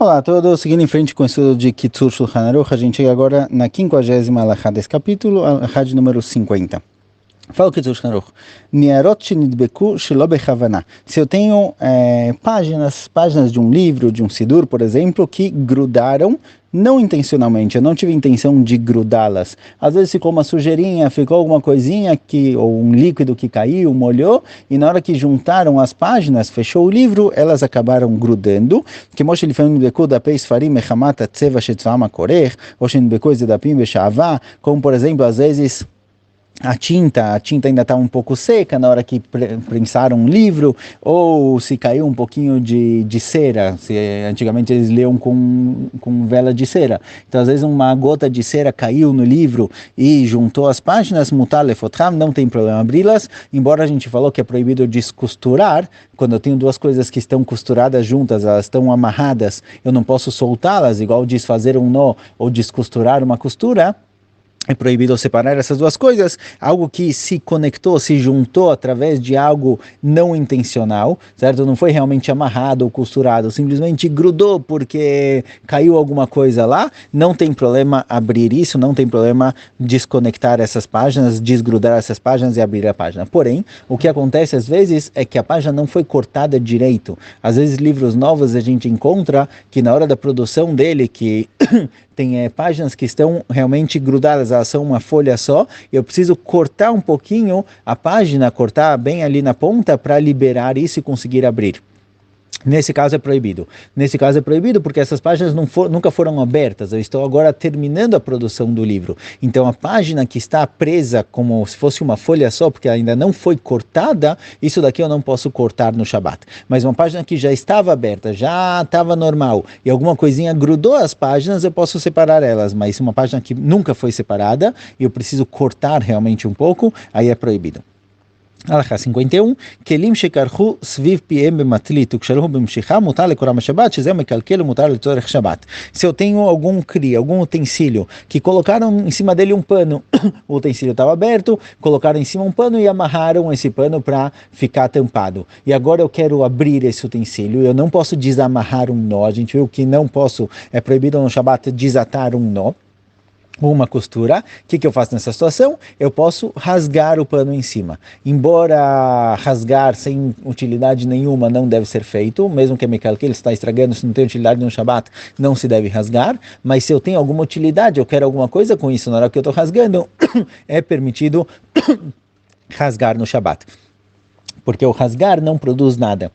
Olá a todos, seguindo em frente com o estudo de Kitzur Shulchan Aruch, a gente chega agora na 50ª alahá desse capítulo, alahá de número 50. Fala o Kitzur Shulchan Aruch. Niarot shenidbeku shelo bechavana. Se eu tenho páginas de um livro, de um sidur, por exemplo, que grudaram não intencionalmente, eu não tive intenção de grudá-las. Às vezes ficou uma sujeirinha, ficou alguma coisinha ou um líquido que caiu, molhou, e na hora que juntaram as páginas, fechou o livro, elas acabaram grudando. Que Moshe לפעמים נדבקו דפי ספרים מחמת הצבע שצבעם הקורח, או שנדבקו איזה דפים בשעווה, como por exemplo, às vezes a tinta ainda está um pouco seca na hora que prensaram um livro, ou se caiu um pouquinho de cera, antigamente eles liam com vela de cera, então às vezes uma gota de cera caiu no livro e juntou as páginas, mutar lefotram, não tem problema abri-las, embora a gente falou que é proibido descosturar, quando eu tenho duas coisas que estão costuradas juntas, elas estão amarradas, eu não posso soltá-las, igual desfazer um nó ou descosturar uma costura. É proibido separar essas duas coisas, algo que se conectou, se juntou através de algo não intencional, certo? Não foi realmente amarrado ou costurado, simplesmente grudou porque caiu alguma coisa lá, não tem problema abrir isso, não tem problema desconectar essas páginas, desgrudar essas páginas e abrir a página. Porém, o que acontece às vezes é que a página não foi cortada direito. Às vezes livros novos a gente encontra que na hora da produção dele, que tem páginas que estão realmente grudadas, elas são uma folha só, eu preciso cortar um pouquinho a página, cortar bem ali na ponta para liberar isso e conseguir abrir. Nesse caso é proibido. Nesse caso é proibido porque essas páginas nunca foram abertas. Eu estou agora terminando a produção do livro. Então a página que está presa como se fosse uma folha só, porque ainda não foi cortada, isso daqui eu não posso cortar no Shabat. Mas uma página que já estava aberta, já estava normal, e alguma coisinha grudou as páginas, eu posso separar elas. Mas uma página que nunca foi separada, e eu preciso cortar realmente um pouco, aí é proibido. Alahá 51, כלים שקרחו סביב פיהם במטלית וקשרו במשיכה, מותר לקורם השבת, שזה מקלקל ומותר לצורך שבת. Se eu tenho algum utensílio, que colocaram em cima dele um pano, o utensílio estava aberto, colocaram em cima um pano e amarraram esse pano para ficar tampado. E agora eu quero abrir esse utensílio, eu não posso desamarrar um nó, a gente viu que não posso, é proibido no Shabat desatar um nó, uma costura. O que eu faço nessa situação? Eu posso rasgar o pano em cima. Embora rasgar sem utilidade nenhuma não deve ser feito, mesmo que ele está estragando, se não tem utilidade no Shabat, não se deve rasgar, mas se eu tenho alguma utilidade, eu quero alguma coisa com isso na hora que eu estou rasgando, é permitido rasgar no Shabat. Porque o rasgar não produz nada.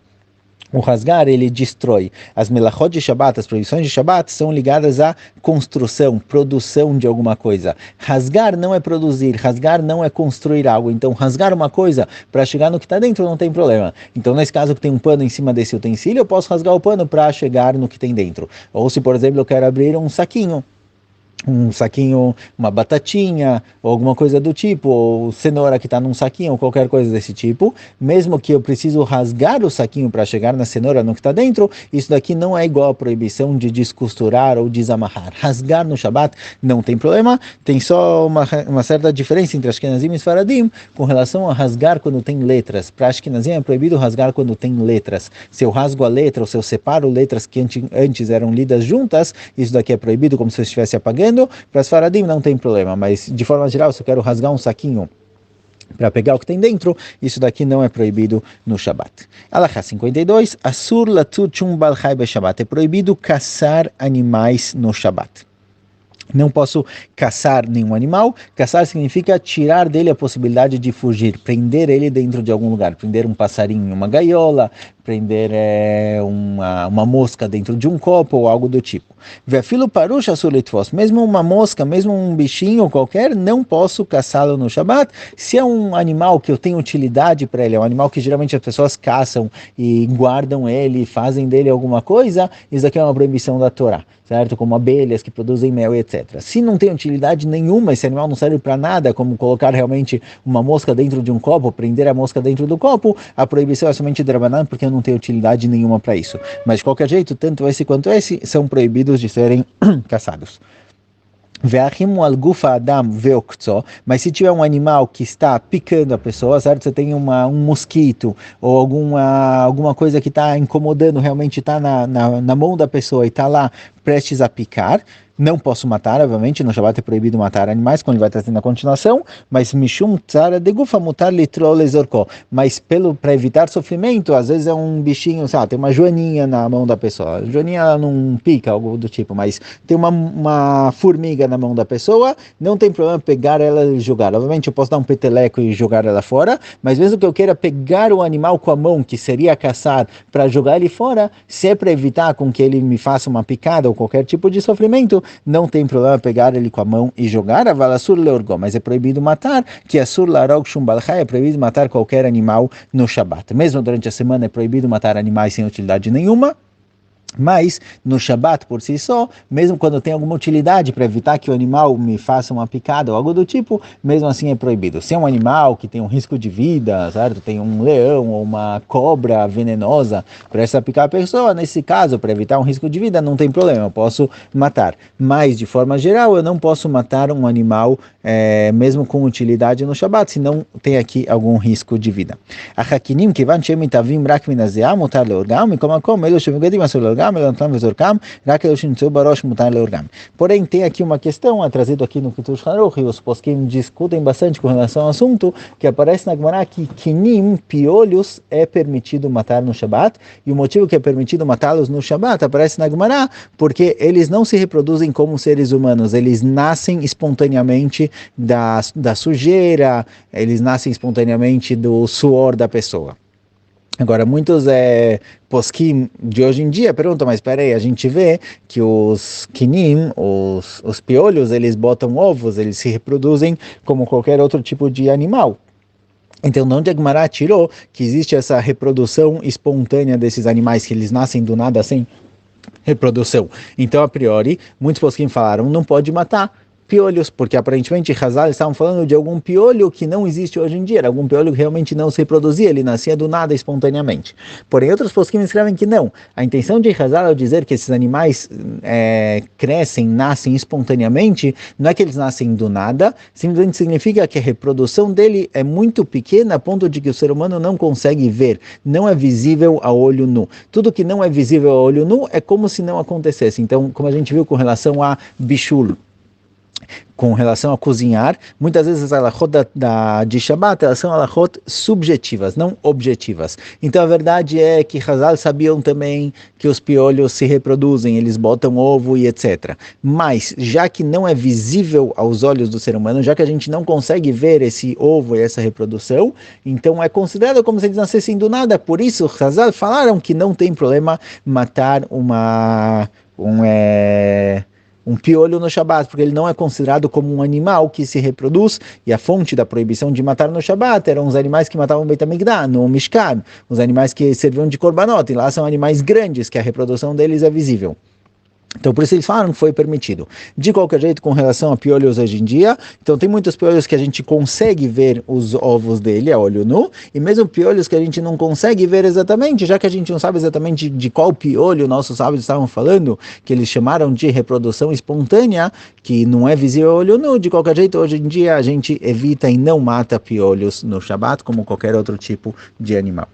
O rasgar, ele destrói. As melachot de Shabbat, as proibições de Shabbat, são ligadas à construção, produção de alguma coisa. Rasgar não é produzir, rasgar não é construir algo. Então, rasgar uma coisa para chegar no que está dentro não tem problema. Então, nesse caso que tem um pano em cima desse utensílio, eu posso rasgar o pano para chegar no que tem dentro. Ou se, por exemplo, eu quero abrir um saquinho, uma batatinha, ou alguma coisa do tipo, ou cenoura que está num saquinho, ou qualquer coisa desse tipo, mesmo que eu preciso rasgar o saquinho para chegar na cenoura, no que está dentro, isso daqui não é igual à proibição de descosturar ou desamarrar. Rasgar no Shabat não tem problema, tem só uma certa diferença entre Ashkenazim e Sfaradim com relação a rasgar quando tem letras. Para Ashkenazim é proibido rasgar quando tem letras. Se eu rasgo a letra, ou se eu separo letras que antes eram lidas juntas, isso daqui é proibido, como se eu estivesse apagando. Para as Faradim não tem problema, mas de forma geral, se eu quero rasgar um saquinho para pegar o que tem dentro, isso daqui não é proibido no Shabat. Alahá 52, Asur latzut shum bal chai be-Shabat. É proibido caçar animais no Shabat. Não posso caçar nenhum animal. Caçar significa tirar dele a possibilidade de fugir, prender ele dentro de algum lugar, prender um passarinho em uma gaiola, prender uma mosca dentro de um copo ou algo do tipo. Mesmo uma mosca, mesmo um bichinho qualquer, não posso caçá-lo no Shabat. Se é um animal que eu tenho utilidade para ele, é um animal que geralmente as pessoas caçam e guardam ele, fazem dele alguma coisa, isso aqui é uma proibição da Torá, certo? Como abelhas que produzem mel, etc. Se não tem utilidade nenhuma, esse animal não serve para nada, como colocar realmente uma mosca dentro de um copo, prender a mosca dentro do copo, a proibição é somente drabanan, porque eu não tenho utilidade nenhuma para isso. Mas de qualquer jeito, tanto esse quanto esse são proibidos de serem caçados. Ve'achimu al gufa adam ve'oktzó, mas se tiver um animal que está picando a pessoa, certo? Você tem um mosquito ou alguma coisa que está incomodando, realmente está na mão da pessoa e está lá prestes a picar, não posso matar, obviamente, no Shabbat é proibido matar animais, como ele vai trazer na continuação, mas mishum tzara de gufa mutar litrol lezorko, mas para evitar sofrimento, às vezes é um bichinho, sei lá, tem uma joaninha na mão da pessoa, a joaninha ela não pica, algo do tipo, mas tem uma formiga na mão da pessoa, não tem problema pegar ela e jogar, obviamente eu posso dar um peteleco e jogar ela fora, mas mesmo que eu queira pegar o animal com a mão, que seria caçar, para jogar ele fora, se é para evitar com que ele me faça uma picada ou qualquer tipo de sofrimento, não tem problema pegar ele com a mão e jogar, avalasur leorgó, mas é proibido matar, que assur larog shumbalchai, é proibido matar qualquer animal no Shabat. Mesmo durante a semana é proibido matar animais sem utilidade nenhuma, mas no Shabat por si só, mesmo quando tem alguma utilidade para evitar que o animal me faça uma picada ou algo do tipo, mesmo assim é proibido. Se é um animal que tem um risco de vida, certo? Tem um leão ou uma cobra venenosa para picar a pessoa, nesse caso, para evitar um risco de vida, não tem problema, eu posso matar. Mas, de forma geral, eu não posso matar um animal mesmo com utilidade no Shabat, se não tem aqui algum risco de vida. A Hakinim, que van shemitavim rak minazeam, mutar leorgam, e como ele shemugadim asur leorgam, porém, tem aqui uma questão, é trazido aqui no Kitur Shulchan Aruch, e os poskim discutem bastante com relação ao assunto, que aparece na Gemara que kinim, piolhos, é permitido matar no Shabat, e o motivo que é permitido matá-los no Shabat aparece na Gemara, porque eles não se reproduzem como seres humanos, eles nascem espontaneamente da sujeira, eles nascem espontaneamente do suor da pessoa. Agora, muitos poskim de hoje em dia perguntam, mas espera aí, a gente vê que os kinim, os piolhos, eles botam ovos, eles se reproduzem como qualquer outro tipo de animal. Então, de onde a Gemara tirou que existe essa reprodução espontânea desses animais, que eles nascem do nada sem reprodução? Então, a priori, muitos poskim falaram, não pode matar piolhos, porque aparentemente Hazal estavam falando de algum piolho que não existe hoje em dia, era algum piolho que realmente não se reproduzia, ele nascia do nada espontaneamente. Porém, outros poskim escrevem que não. A intenção de Hazal ao dizer que esses animais crescem, nascem espontaneamente, não é que eles nascem do nada, simplesmente significa que a reprodução dele é muito pequena, a ponto de que o ser humano não consegue ver, não é visível a olho nu. Tudo que não é visível a olho nu é como se não acontecesse. Então, como a gente viu com relação a bichul, com relação a cozinhar, muitas vezes as alachot de Shabbat, elas são alachot subjetivas, não objetivas. Então a verdade é que Hazal sabiam também que os piolhos se reproduzem, eles botam ovo e etc. Mas, já que não é visível aos olhos do ser humano, já que a gente não consegue ver esse ovo e essa reprodução, então é considerado como se eles nascessem do nada. Por isso, Hazal falaram que não tem problema matar um piolho no Shabat, porque ele não é considerado como um animal que se reproduz, e a fonte da proibição de matar no Shabat eram os animais que matavam Beit HaMikdash, no Mishkan, os animais que serviam de korbanot, e lá são animais grandes, que a reprodução deles é visível. Então, por isso eles falaram que foi permitido. De qualquer jeito, com relação a piolhos hoje em dia, então tem muitos piolhos que a gente consegue ver os ovos dele a olho nu, e mesmo piolhos que a gente não consegue ver exatamente, já que a gente não sabe exatamente de qual piolho nossos sábios estavam falando, que eles chamaram de reprodução espontânea, que não é visível a olho nu. De qualquer jeito, hoje em dia a gente evita e não mata piolhos no Shabat, como qualquer outro tipo de animal.